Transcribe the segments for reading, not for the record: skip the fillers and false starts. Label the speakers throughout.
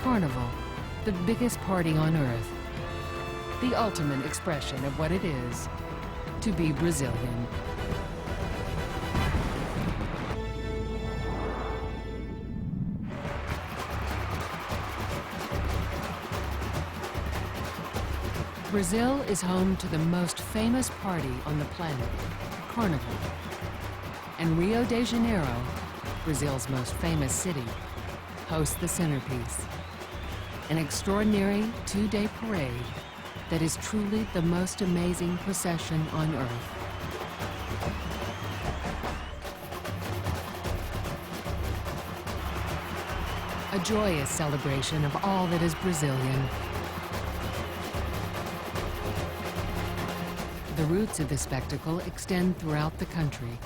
Speaker 1: Carnaval, the biggest party on earth. The ultimate expression of what it is to be Brazilian. Brazil is home to the most famous party on the planet, Carnaval. And Rio de Janeiro, Brazil's most famous city, hosts the centerpiece. An extraordinary two-day parade that is truly the most amazing procession on earth. A joyous celebration of all that is Brazilian. The roots of the spectacle extend throughout the country.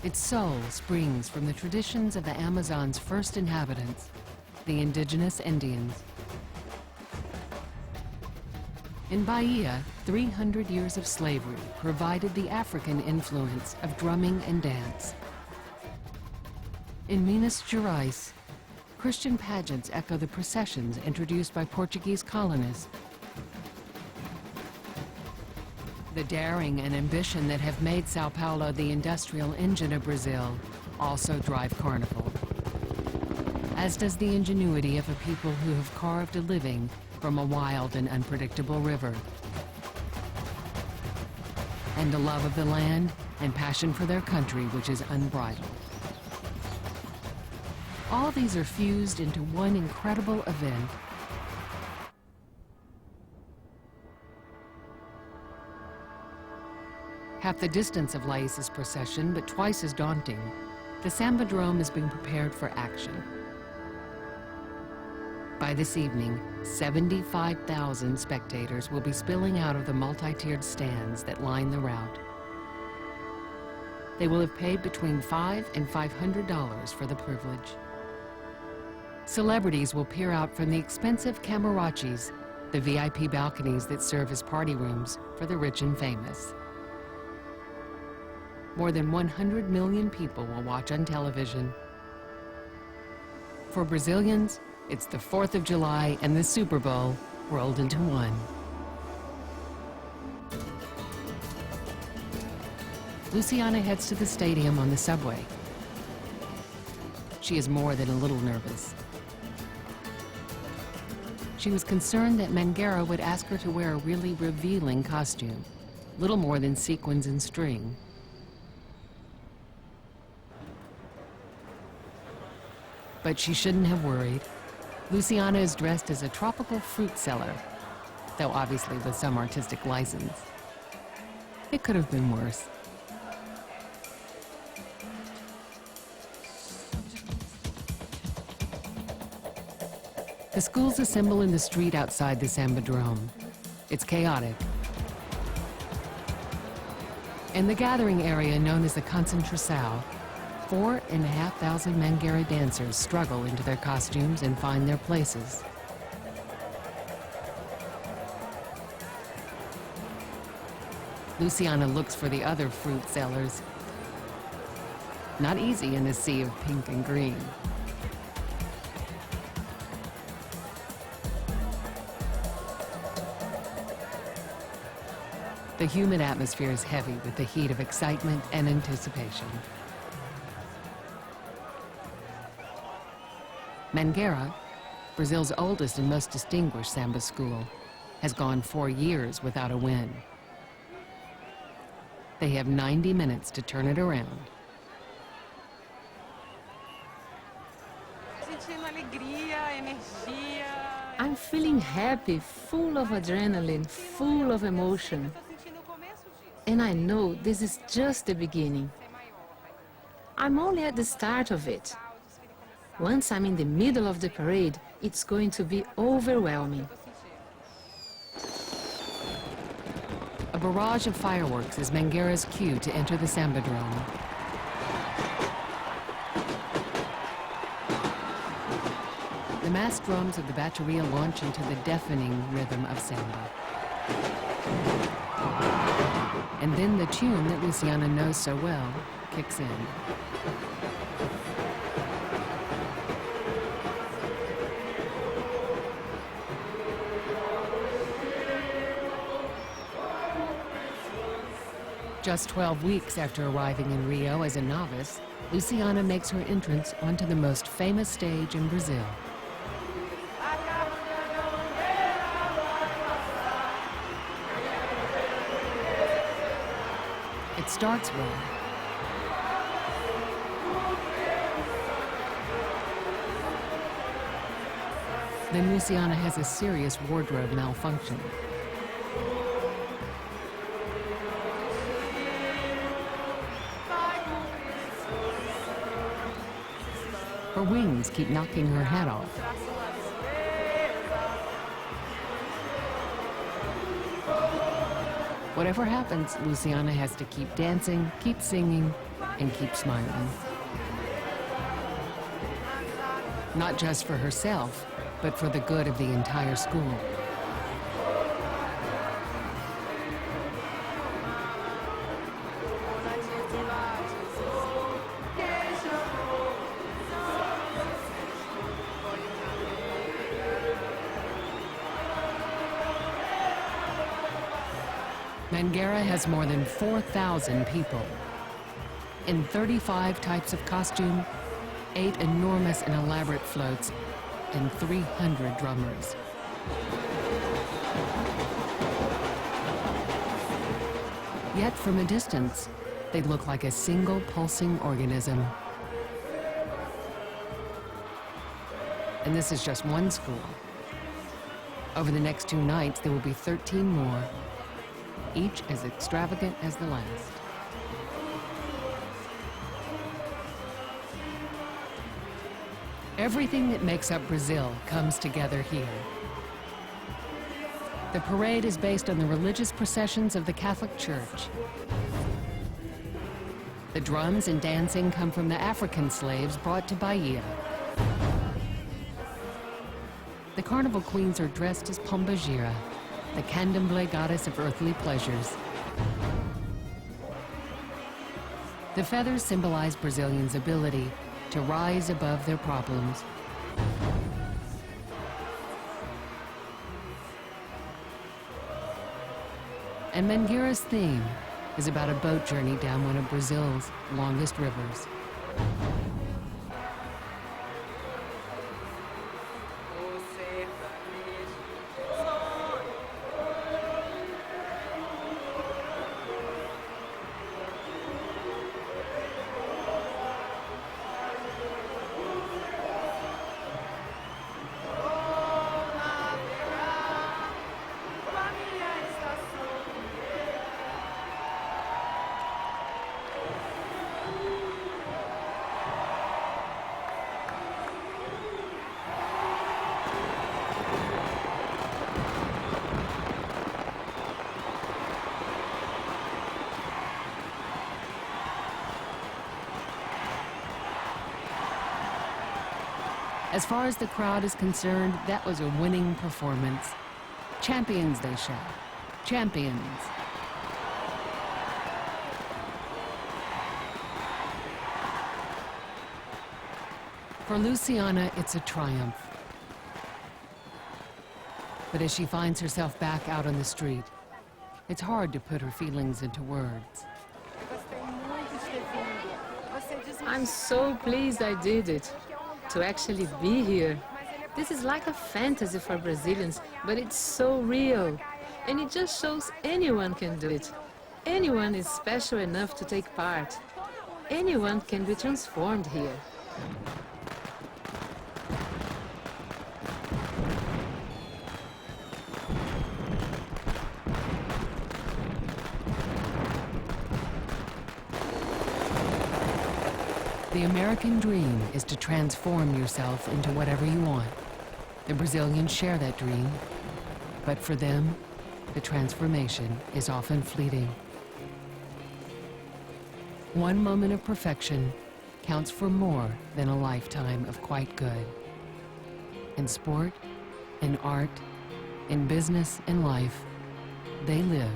Speaker 1: Its soul springs from the traditions of the Amazon's first inhabitants, the indigenous Indians. In Bahia, 300 years of slavery provided the African influence of drumming and dance. In Minas Gerais, Christian pageants echo the processions introduced by Portuguese colonists. The daring and ambition that have made Sao Paulo the industrial engine of Brazil also drive Carnival, as does the ingenuity of a people who have carved a living from a wild and unpredictable river, and a love of the land and passion for their country which is unbridled. All these are fused into one incredible event. Half the distance of Laís's procession, but twice as daunting, the Sambadrome is being prepared for action. By this evening, 75,000 spectators will be spilling out of the multi-tiered stands that line the route. They will have paid between $500 and $500 for the privilege. Celebrities will peer out from the expensive camarachis, the VIP balconies that serve as party rooms for the rich and famous. More than 100 million people will watch on television. For Brazilians, it's the 4th of July and the Super Bowl rolled into one. Luciana heads to the stadium on the subway. She is more than a little nervous. She was concerned that Mangueira would ask her to wear a really revealing costume, little more than sequins and string. But she shouldn't have worried. Luciana is dressed as a tropical fruit seller, though obviously with some artistic license. It could have been worse. The schools assemble in the street outside the Sambadrome. It's chaotic. In the gathering area known as the Concentração, 4,500 Mangueira dancers struggle into their costumes and find their places. Luciana looks for the other fruit sellers. Not easy in a sea of pink and green. The humid atmosphere is heavy with the heat of excitement and anticipation. Mangueira, Brazil's oldest and most distinguished samba school, has gone 4 years without a win. They have 90 minutes to turn it around.
Speaker 2: I'm feeling happy, full of adrenaline, full of emotion. And I know this is just the beginning. I'm only at the start of it. Once I'm in the middle of the parade, it's going to be overwhelming.
Speaker 1: A barrage of fireworks is Mangueira's cue to enter the Sambadrome. The massed drums of the bateria launch into the deafening rhythm of samba. And then the tune that Luciana knows so well kicks in. Just 12 weeks after arriving in Rio as a novice, Luciana makes her entrance onto the most famous stage in Brazil. It starts well. Then Luciana has a serious wardrobe malfunction. Her wings keep knocking her hat off. Whatever happens, Luciana has to keep dancing, keep singing, and keep smiling. Not just for herself, but for the good of the entire school. Mangueira has more than 4,000 people. In 35 types of costume, 8 enormous and elaborate floats, and 300 drummers. Yet from a distance, they look like a single pulsing organism. And this is just one school. Over the next 2 nights, there will be 13 more, each as extravagant as the last. Everything that makes up Brazil comes together here. The parade is based on the religious processions of the Catholic Church. The drums and dancing come from the African slaves brought to Bahia. The carnival queens are dressed as Pombagira, the candomblé goddess of earthly pleasures. The feathers symbolize Brazilians' ability to rise above their problems. And Mangueira's theme is about a boat journey down one of Brazil's longest rivers. As far as the crowd is concerned, that was a winning performance. Champions, they shout. Champions. For Luciana, it's a triumph. But as she finds herself back out on the street, it's hard to put her feelings into words.
Speaker 2: I'm so pleased I did it. To actually be here. This is like a fantasy for Brazilians, but it's so real. And it just shows anyone can do it. Anyone is special enough to take part. Anyone can be transformed here.
Speaker 1: The American dream is to transform yourself into whatever you want. The Brazilians share that dream, but for them, the transformation is often fleeting. One moment of perfection counts for more than a lifetime of quite good. In sport, in art, in business and life, they live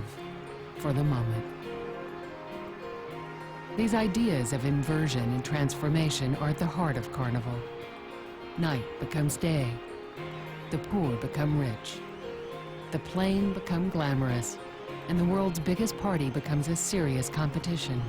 Speaker 1: for the moment. These ideas of inversion and transformation are at the heart of Carnival. Night becomes day. The poor become rich. The plain become glamorous. and the world's biggest party becomes a serious competition.